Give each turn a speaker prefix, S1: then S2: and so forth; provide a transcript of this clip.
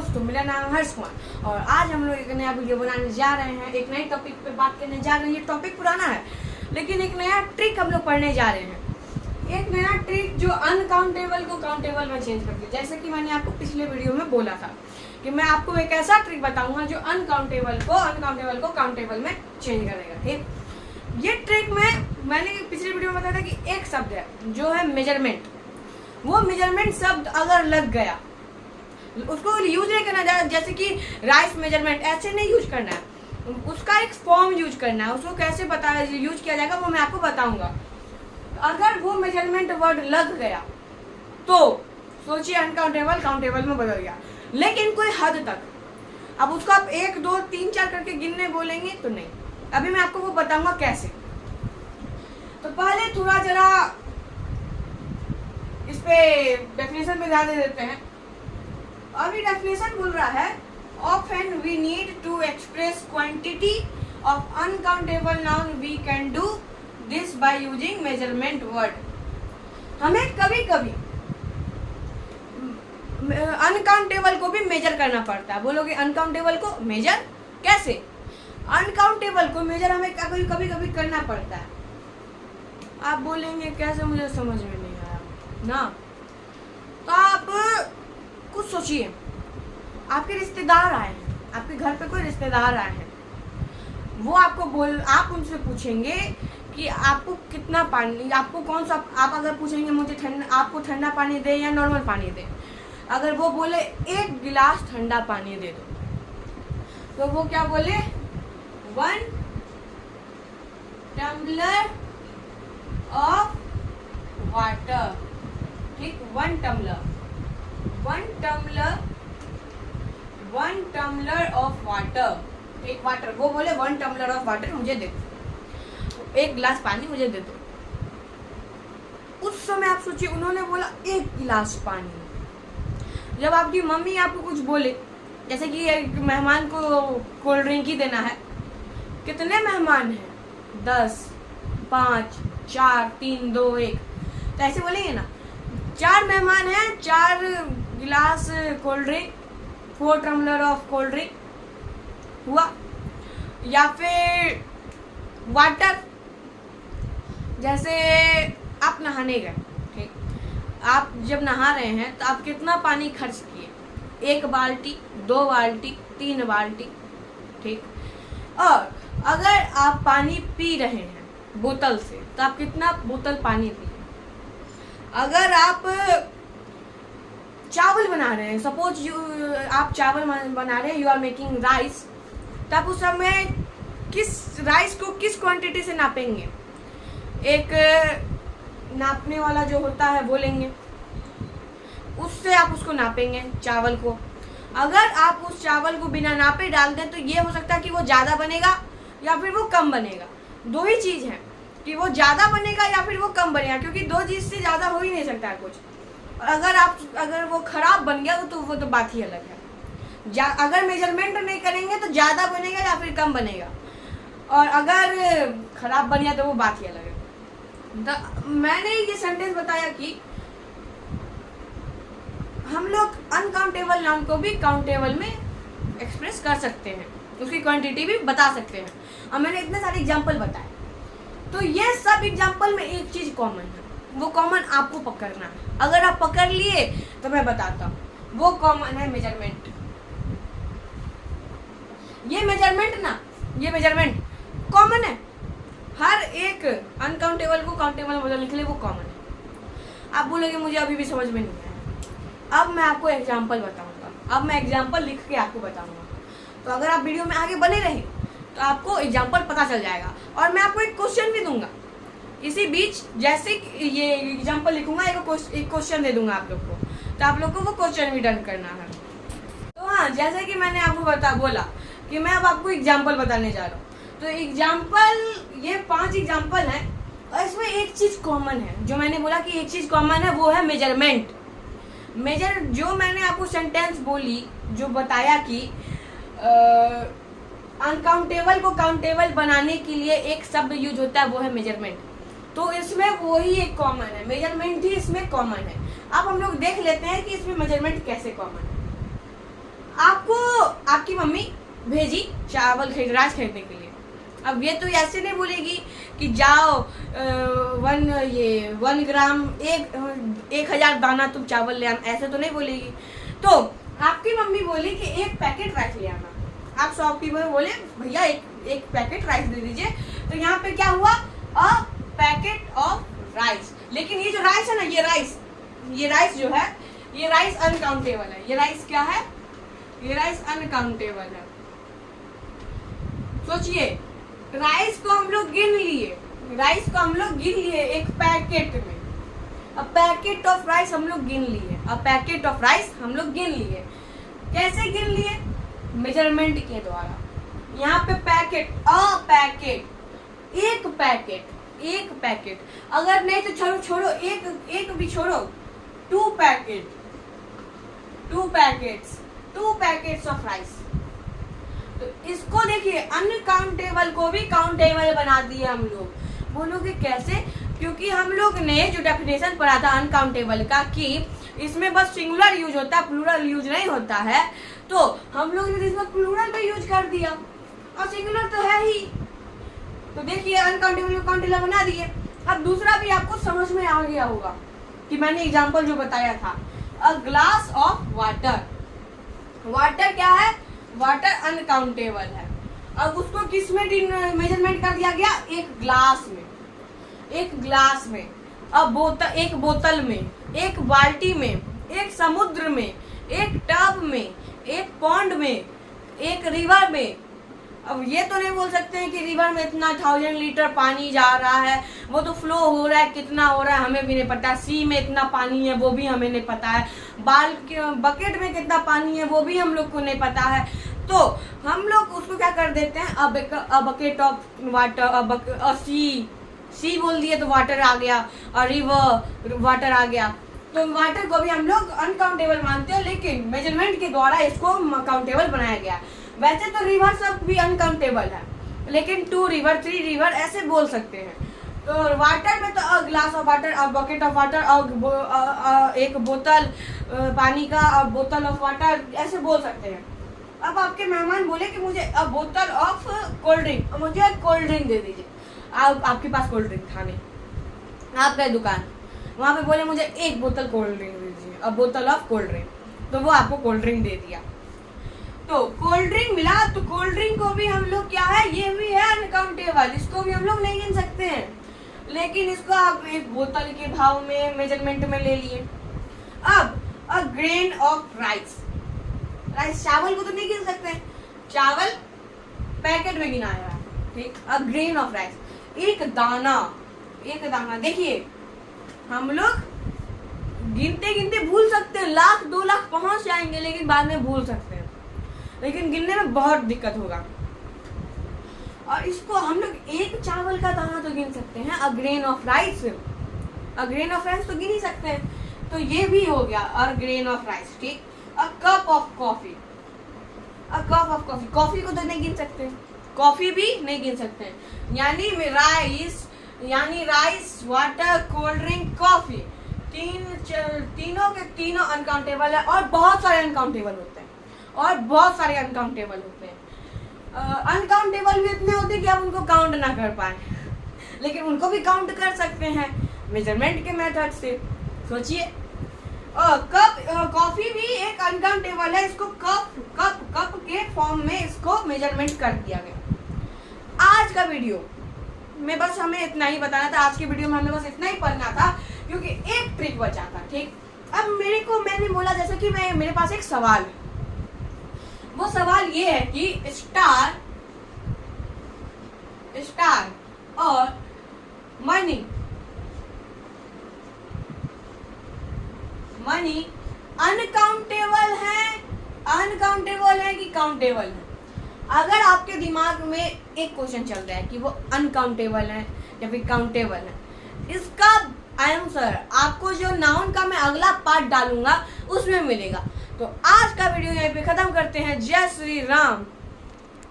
S1: दोस्तों, मेरा नाम है हर्ष कुमार और आज हम लोग एक नया वीडियो बनाने जा रहे हैं। एक नए टॉपिक पे बात करने जा रहे हैं। ये टॉपिक पुराना है लेकिन एक नया ट्रिक हम लोग पढ़ने जा रहे हैं। एक नया ट्रिक जो अनकाउंटेबल को काउंटेबल में चेंज कर दे। जैसे कि मैंने आपको पिछले वीडियो में बोला था कि मैं आपको एक ऐसा ट्रिक बताऊंगा जो अनकाउंटेबल को काउंटेबल में चेंज करेगा। ठीक, ये ट्रिक में मैंने पिछले वीडियो में बताया था कि एक शब्द है जो है मेजरमेंट। वो मेजरमेंट शब्द अगर लग गया उसको यूज नहीं करना है। जैसे कि राइस मेजरमेंट ऐसे नहीं यूज करना है, उसका एक फॉर्म यूज करना है। उसको कैसे यूज किया जाएगा वो मैं आपको बताऊंगा। अगर वो मेजरमेंट वर्ड लग गया तो सोचिए अनकाउंटेबल काउंटेबल में बदल गया, लेकिन कोई हद तक। अब उसको आप 1 2 3 4 करके गिनने बोलेंगे तो नहीं। अभी मैं आपको वो बताऊंगा कैसे। तो पहले थोड़ा जरा इस पे डेफिनेशन पे ध्यान दे देते हैं। अभी डेफिनेशन बोल रहा है often we need to express quantity of uncountable noun we can do this by using measurement word. हमें कभी कभी अनकाउंटेबल को भी मेजर करना पड़ता है। बोलोगे अनकाउंटेबल को मेजर कैसे? अनकाउंटेबल को मेजर हमें कभी कभी करना पड़ता है। आप बोलेंगे कैसे, मुझे समझ में नहीं आया ना। तो आप कुछ सोचिए, आपके रिश्तेदार आए हैं, आपके घर पे कोई रिश्तेदार आए हैं, वो आपको आप उनसे पूछेंगे कि आपको कितना पानी, आपको कौन सा, आप अगर पूछेंगे मुझे आपको ठंडा पानी दे या नॉर्मल पानी दे। अगर वो बोले 1 गिलास ठंडा पानी दे दो, तो वो क्या बोले 1 टम्बलर ऑफ वाटर। ठीक, 1 टम्बलर ऑफ वाटर। ठीक, वाटर, वो बोले 1 टम्बलर ऑफ वाटर मुझे दे दो, 1 गिलास पानी मुझे दे दो। उस समय आप सोचिए उन्होंने बोला 1 गिलास पानी। जब आपकी मम्मी आपको कुछ बोले, जैसे कि एक मेहमान को कोल्ड ड्रिंक ही देना है, कितने मेहमान हैं? 10, 5, 4, 3, 2, 1, तो ऐसे बोलेंगे ना। 4 मेहमान हैं, 4 गिलास cold drink, 4 tumbler of cold drink हुआ। या फिर वाटर, जैसे आप नहाने गए, ठीक, आप जब नहा रहे हैं तो आप कितना पानी खर्च किए? 1 बाल्टी, 2 बाल्टी, 3 बाल्टी। ठीक, और अगर आप पानी पी रहे हैं बोतल से तो आप कितना बोतल पानी पिए? अगर आप चावल बना रहे हैं, सपोज आप चावल बना रहे हैं, यू आर मेकिंग राइस, तो आप उस समय किस राइस को किस क्वांटिटी से नापेंगे? एक नापने वाला जो होता है वो लेंगे, उससे आप उसको नापेंगे चावल को। अगर आप उस चावल को बिना नापे डाल दें तो ये हो सकता है कि वो ज़्यादा बनेगा या फिर वो कम बनेगा। 2 ही चीज़ है कि वो ज़्यादा बनेगा या फिर वो कम बनेगा, क्योंकि 2 चीज़ से ज़्यादा हो ही नहीं सकता है कुछ। और अगर वो खराब बन गया तो वो तो बात ही अलग है। अगर मेजरमेंट नहीं करेंगे तो ज़्यादा बनेगा या फिर कम बनेगा, और अगर खराब बन गया तो वो बात ही अलग है। तो मैंने ये सेंटेंस बताया कि हम लोग अनकाउंटेबल नाउन को भी काउंटेबल में एक्सप्रेस कर सकते हैं, उसकी क्वांटिटी भी बता सकते हैं। और मैंने इतने सारे एग्जाम्पल बताए। तो ये सब एग्जाम्पल में एक चीज कॉमन है, वो कॉमन आपको पकड़ना है। अगर आप पकड़ लिए तो मैं बताता हूँ, वो कॉमन है मेजरमेंट। ये मेजरमेंट कॉमन है। हर एक अनकाउंटेबल को काउंटेबल में बदलने के लिए वो कॉमन है। आप बोलोगे मुझे अभी भी समझ में नहीं आया। अब मैं आपको एग्जाम्पल बताऊंगा, अब मैं एग्जाम्पल लिख के आपको बताऊंगा। तो अगर आप वीडियो में आगे बने रहे तो आपको एग्जाम्पल पता चल जाएगा। और मैं आपको एक क्वेश्चन भी दूंगा इसी बीच। जैसे ये एग्जाम्पल लिखूंगा, एक क्वेश्चन दे दूंगा आप लोग को, तो आप लोग को वो क्वेश्चन भी डन करना है। तो हाँ, जैसे कि मैंने आपको बोला कि मैं अब आपको एग्जाम्पल बताने जा रहा हूँ। तो एग्जाम्पल, ये 5 एग्जाम्पल हैं और इसमें एक चीज कॉमन है। जो मैंने बोला कि एक चीज कॉमन है वो है मेजरमेंट। जो मैंने आपको सेंटेंस बोली, जो बताया कि अनकाउंटेबल को काउंटेबल बनाने के लिए एक शब्द यूज होता है, वो है मेजरमेंट। तो इसमें वो ही एक कॉमन है, मेजरमेंट ही इसमें कॉमन है। अब हम लोग देख लेते हैं कि इसमें मेजरमेंट कैसे कॉमन है। मम्मी भेजी चावल खरीद राइस खरीदने के लिए। अब ये तो ऐसे नहीं बोलेगी कि जाओ 1 ग्राम 1000 दाना तुम चावल ले आना, ऐसे तो नहीं बोलेगी। तो आपकी मम्मी बोली कि 1 पैकेट राइस ले आना। आप शॉपकीपर बोले भैया एक पैकेट राइस दे दीजिए। तो यहाँ पे क्या हुआ, अ पैकेट ऑफ राइस। लेकिन ये जो राइस है ना, ये राइस जो है, ये राइस अनकाउंटेबल है। ये राइस क्या है, ये राइस अनकाउंटेबल है। सोचिए, राइस को हम लोग गिन लिए एक पैकेट में। अ पैकेट ऑफ राइस हम लोग गिन लिए। कैसे गिन लिए, मेजरमेंट के द्वारा। यहाँ पे पैकेट, एक पैकेट, अगर नहीं तो छोड़ो एक भी छोड़ो, 2 पैकेट्स ऑफ राइस। तो इसको देखिए, अनकाउंटेबल को भी काउंटेबल बना दिए हम लोग। बोलोगे कैसे, क्योंकि हम लोग ने जो डेफिनेशन पढ़ा था अनकाउंटेबल का कि इसमें बस सिंगुलर यूज होता है, प्लूरल यूज नहीं होता है, तो हम लोग ने इसमें प्लूरल में यूज कर दिया और सिंगुलर तो है ही। तो देखिए अनकाउंटेबल को काउंटेबल बना दिए। अब दूसरा भी आपको समझ में आ गया होगा कि मैंने एग्जांपल जो बताया था, अ ग्लास ऑफ वाटर क्या है, वाटर अनकाउंटेबल है। अब उसको किस में मेजरमेंट कर दिया गया, एक ग्लास में, अब एक बोतल में, एक बाल्टी में, एक समुद्र में, एक टब में, एक पॉन्ड में, एक रिवर में। अब ये तो नहीं बोल सकते हैं कि रिवर में इतना 1000 लीटर पानी जा रहा है, वो तो फ्लो हो रहा है, कितना हो रहा है हमें भी नहीं पता। सी में इतना पानी है वो भी हमें नहीं पता है। बकेट में कितना पानी है वो भी हम लोग को नहीं पता है। तो हम लोग उसको क्या कर देते हैं, अ बकेट ऑफ वाटर, सी बोल दिए तो वाटर आ गया, और रिवर वाटर आ गया। तो वाटर को भी हम लोग अनकाउंटेबल मानते हैं, लेकिन मेजरमेंट के द्वारा इसको काउंटेबल बनाया गया। वैसे तो रिवर सब भी अनकाउंटेबल है, लेकिन 2 रिवर 3 रिवर ऐसे बोल सकते हैं। तो वाटर में तो a glass of water, a bucket of water, एक बोतल पानी का, अ बोतल ऑफ वाटर, ऐसे बोल सकते हैं। अब आपके मेहमान बोले कि मुझे अ बोतल ऑफ कोल्ड ड्रिंक, मुझे कोल्ड ड्रिंक दे दीजिए। आपके पास कोल्ड ड्रिंक था नहीं, आप गए दुकान, वहाँ पे बोले मुझे 1 बोतल कोल्ड ड्रिंक दीजिए, अ बोतल ऑफ कोल्ड ड्रिंक। तो वो आपको कोल्ड ड्रिंक दे दिया। तो कोल्ड ड्रिंक मिला, तो कोल्ड ड्रिंक को भी हम लोग क्या है, ये भी है अनकाउंटेबल, इसको भी हम लोग नहीं गिन सकते हैं। लेकिन इसको आप एक बोतल के भाव में मेजरमेंट में ले लिए। अब अ ग्रेन ऑफ राइस, चावल को तो नहीं गिन सकते, चावल पैकेट में गिनाया है, ठीक। अ ग्रेन ऑफ राइस, एक दाना। देखिए हम लोग गिनते भूल सकते हैं, 1,00,000 2 लाख पहुंच जाएंगे, लेकिन बाद में भूल सकते हैं, लेकिन गिनने में बहुत दिक्कत होगा। और इसको हम लोग एक चावल का दाना तो गिन सकते हैं, अ ग्रेन ऑफ राइस तो गिन ही सकते हैं। तो ये भी हो गया अ ग्रेन ऑफ राइस, ठीक। A cup of coffee, coffee को तो नहीं गिन सकते, कॉफी भी नहीं गिन सकते। यानी rice, water, cold drink, coffee, तीनों के तीनों अनकाउंटेबल है, और बहुत सारे अनकाउंटेबल होते हैं। अनकाउंटेबल भी इतने होते हैं कि आप उनको काउंट ना कर पाए, लेकिन उनको भी काउंट कर सकते हैं मेजरमेंट के मेथड से। सोचिए, कॉफी भी एक अनकाउंटेबल है, इसको कप के फॉर्म में इसको मेजरमेंट कर दिया गया। आज का वीडियो में बस हमें इतना ही बताना था, आज के वीडियो में हमें बस इतना ही पढ़ना था, क्योंकि एक ट्रिक बचा था, ठीक। अब मैंने बोला जैसे कि मेरे पास एक सवाल है, वो सवाल ये है कि स्टार और मनी अनकाउंटेबल है कि काउंटेबल है। अगर आपके दिमाग में एक क्वेश्चन चल रहा है कि वो अनकाउंटेबल है या फिर काउंटेबल है, इसका आंसर आपको जो नाउन का मैं अगला पार्ट डालूंगा उसमें मिलेगा। तो आज का वीडियो यहीं पे खत्म करते हैं। जय श्री राम।